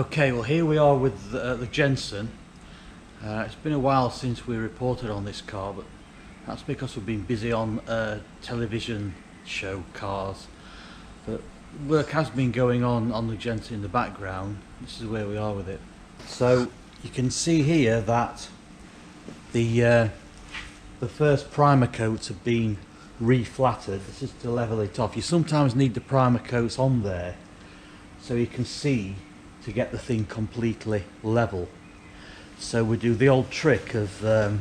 Okay, well here we are with the Jensen. It's been a while since we reported on this car, but that's because we've been busy on television show cars. But work has been going on the Jensen in the background. This is where we are with it. So you can see here that the first primer coats have been reflattered. This is to level it off. You sometimes need the primer coats on there so you can see to get the thing completely level. So we do the old trick of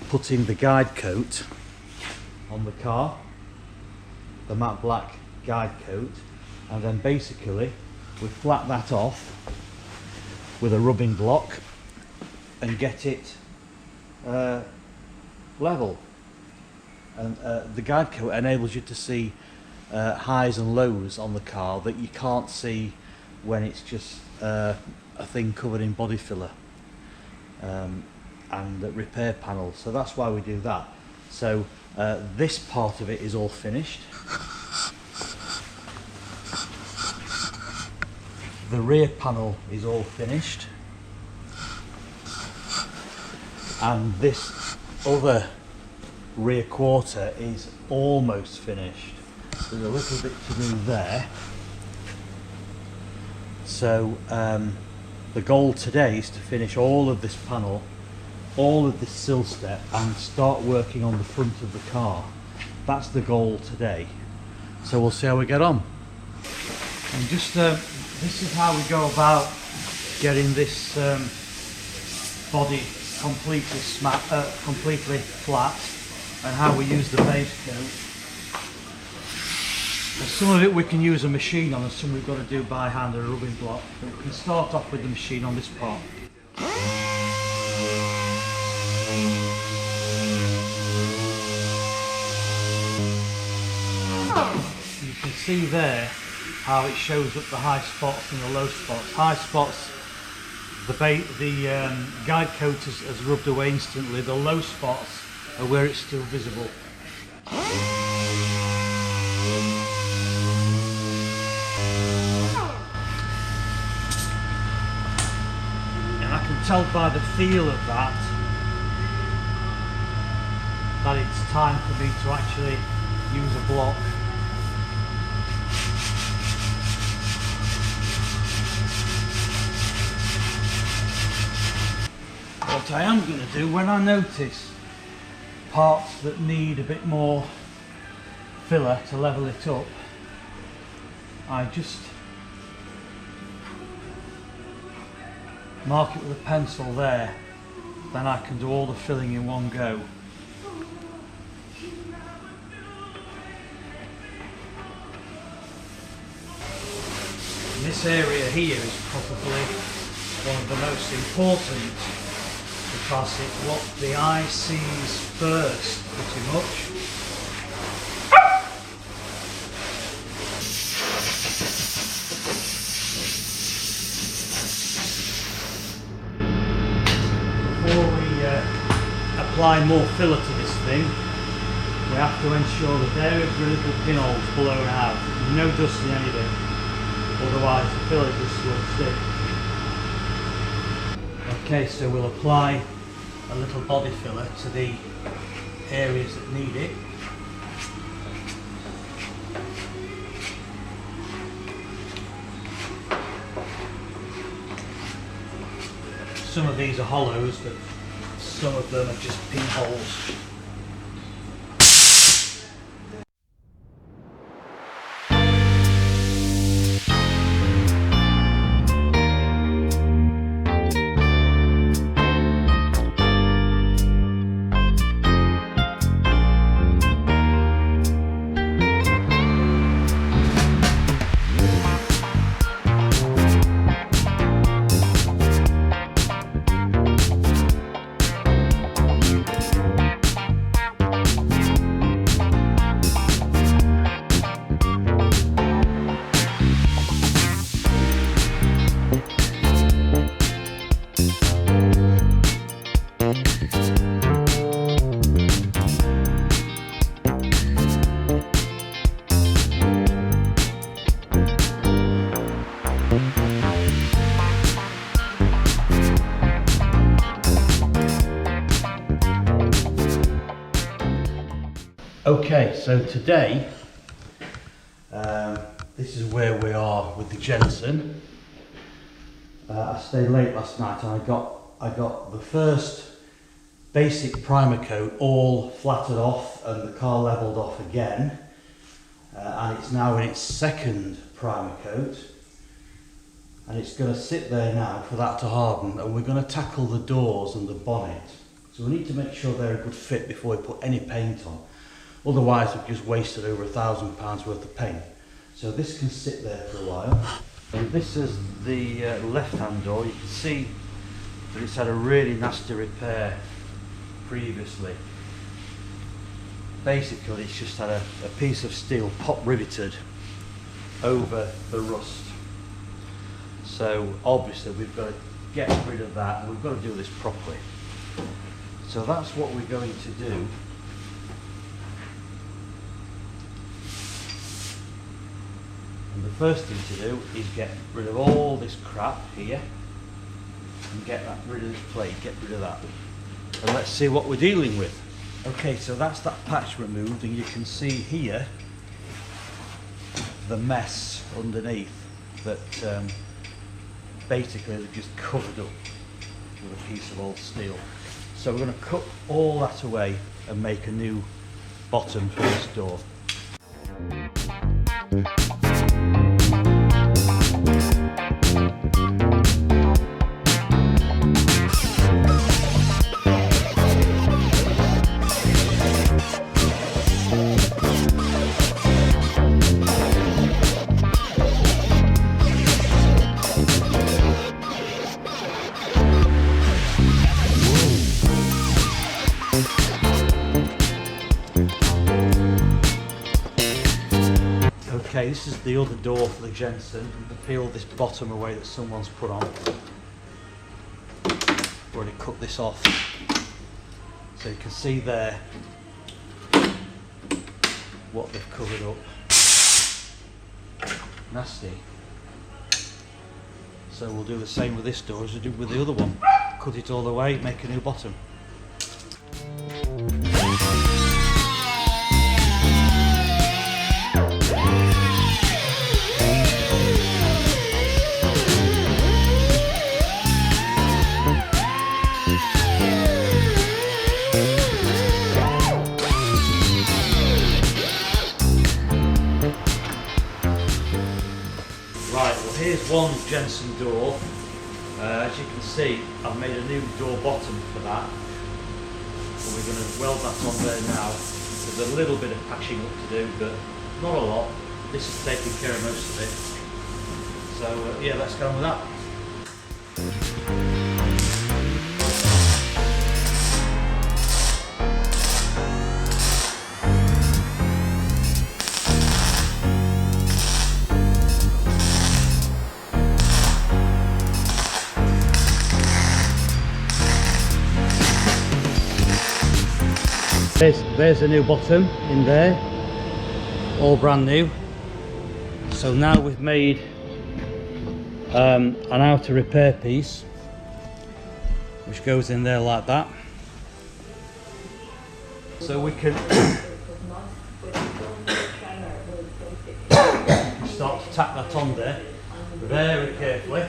putting the guide coat on the car, the matte black guide coat, and then basically we flat that off with a rubbing block and get it level. And the guide coat enables you to see highs and lows on the car that you can't see when it's just a thing covered in body filler and repair panels. So that's why we do that. So this part of it is all finished. The rear panel is all finished, and this other rear quarter is almost finished. There's a little bit to do there. So the goal today is to finish all of this panel, all of this sill step, and start working on the front of the car. That's the goal today. So we'll see how we get on. And just this is how we go about getting this body completely flat, and how we use the base coat. Some of it we can use a machine on, and some we've got to do by hand or a rubbing block. But we can start off with the machine on this part. You can see there how it shows up the high spots and the low spots. High spots, the guide coat has rubbed away instantly. The low spots are where it's still visible. And I can tell by the feel of that it's time for me to actually use a block. What I am going to do, when I notice parts that need a bit more filler to level it up, I just mark it with a pencil there. Then I can do all the filling in one go. And this area here is probably one of the most important, because it's what the eye sees first, pretty much. Before we apply more filler to this thing, we have to ensure that there are little pinholes blown out. No dust in anything, otherwise the filler just will stick. Okay, so we'll apply a little body filler to the areas that need it. Some of these are hollows, but some of them are just pinholes. Okay, so today, this is where we are with the Jensen. I stayed late last night and I got the first basic primer coat all flattered off and the car levelled off again, and it's now in its second primer coat, and it's going to sit there now for that to harden, and we're going to tackle the doors and the bonnet. So we need to make sure they're a good fit before we put any paint on, otherwise we've just wasted over £1,000 worth of paint. So this can sit there for a while. And this is the left-hand door. You can see that it's had a really nasty repair previously. Basically it's just had a piece of steel pop riveted over the rust. So obviously we've got to get rid of that, and we've got to do this properly. So that's what we're going to do. And the first thing to do is get rid of all this crap here and get rid of this plate, get rid of that. And let's see what we're dealing with. Okay, so that's that patch removed, and you can see here the mess underneath that basically they've just covered up with a piece of old steel. So we're going to cut all that away and make a new bottom for this door. Okay, this is the other door for the Jensen. We peel this bottom away that someone's put on. I've already cut this off. So you can see there what they've covered up. Nasty. So we'll do the same with this door as we did with the other one. Cut it all away, make a new bottom. Right, well here's one Jensen door. As you can see, I've made a new door bottom for that. So we're going to weld that on there now. There's a little bit of patching up to do, but not a lot. This is taking care of most of it. So yeah, let's go on with that. There's a new bottom in there, all brand new. So now we've made an outer repair piece which goes in there like that. So we can start to tack that on there very carefully.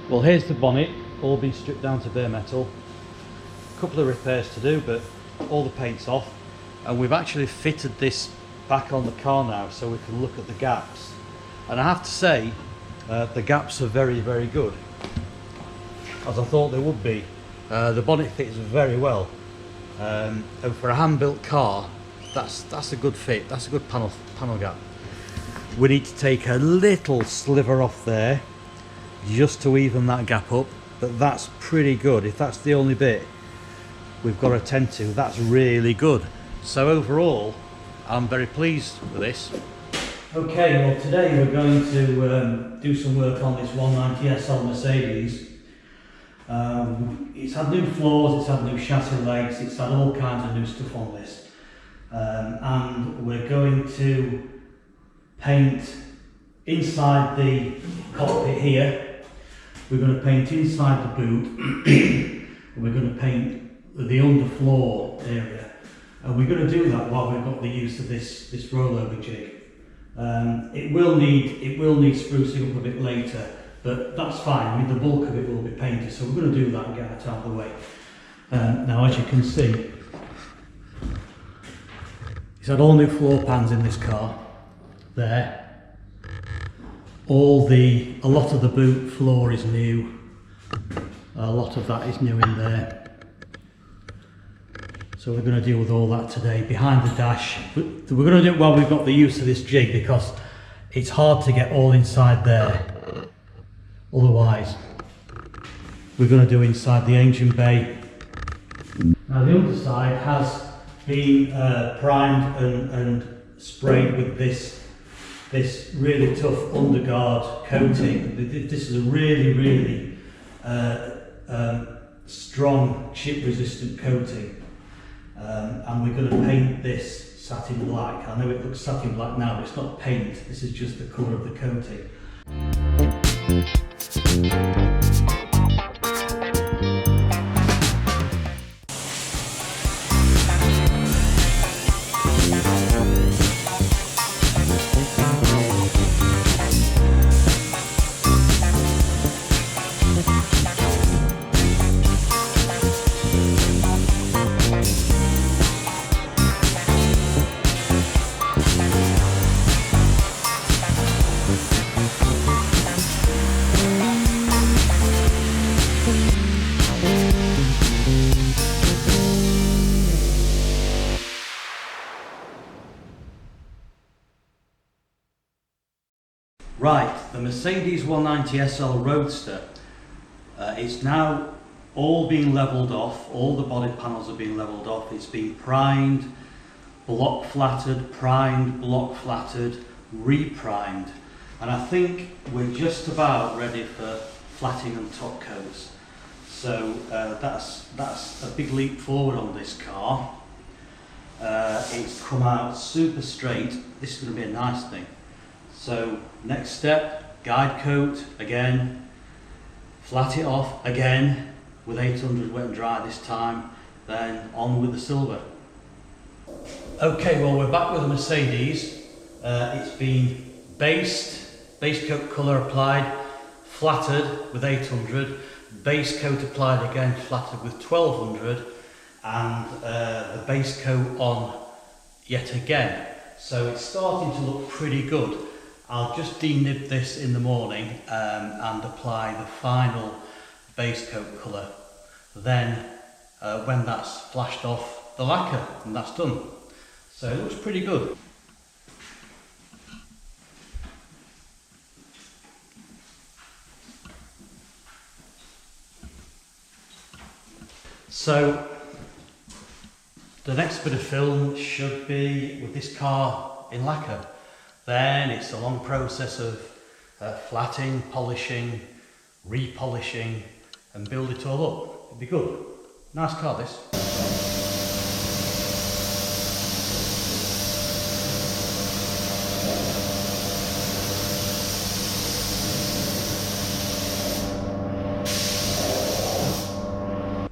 Well, here's the bonnet, all been stripped down to bare metal. A couple of repairs to do, but all the paint's off. And we've actually fitted this back on the car now so we can look at the gaps. And I have to say, the gaps are very, very good, as I thought they would be. The bonnet fits very well. And for a hand-built car, that's a good fit, that's a good panel gap. We need to take a little sliver off there, just to even that gap up, but that's pretty good. If that's the only bit we've got to attend to, that's really good. So overall, I'm very pleased with this. Okay, well today we're going to do some work on this 190 SL Mercedes. It's had new floors, it's had new chassis legs, it's had all kinds of new stuff on this. And we're going to paint inside the cockpit here. We're going to paint inside the boot. And we're going to paint the underfloor area. And we're going to do that while we've got the use of this rollover jig. It will need sprucing up a bit later, but that's fine. I mean, the bulk of it will be painted, so we're going to do that and get it out of the way. Now, as you can see, it's had all new floor pans in this car. There. A lot of the boot floor is new. A lot of that is new in there. So we're going to deal with all that today. Behind the dash, we're going to do it while we've got the use of this jig, because it's hard to get all inside there. Otherwise, we're going to do inside the engine bay. Now the underside has been primed and sprayed with this really tough underguard coating. This is a really strong chip resistant coating. And we're going to paint this satin black. I know it looks satin black now, but it's not paint. This is just the colour of the coating. Right, the Mercedes 190 SL Roadster, it's now all being levelled off, all the body panels are being levelled off, it's been primed, block flattered, primed, block flattered, reprimed, and I think we're just about ready for flatting and top coats. So that's a big leap forward on this car. It's come out super straight. This is going to be a nice thing. So next step, guide coat again, flat it off again with 800 wet and dry this time, then on with the silver. Okay, well we're back with the Mercedes. It's been base coat colour applied, flattered with 800, base coat applied again, flattered with 1200, and the base coat on yet again. So it's starting to look pretty good. I'll just denib this in the morning and apply the final base coat colour. Then when that's flashed off, the lacquer, and that's done. So it looks pretty good. So the next bit of film should be with this car in lacquer. Then it's a long process of flatting, polishing, repolishing, and build it all up. It'll be good. Nice car this.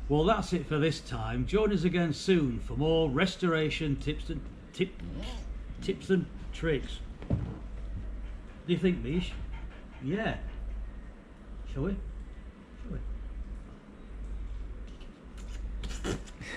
Well, that's it for this time. Join us again soon for more restoration tips and tricks. Do you think, Mish? Yeah. Shall we?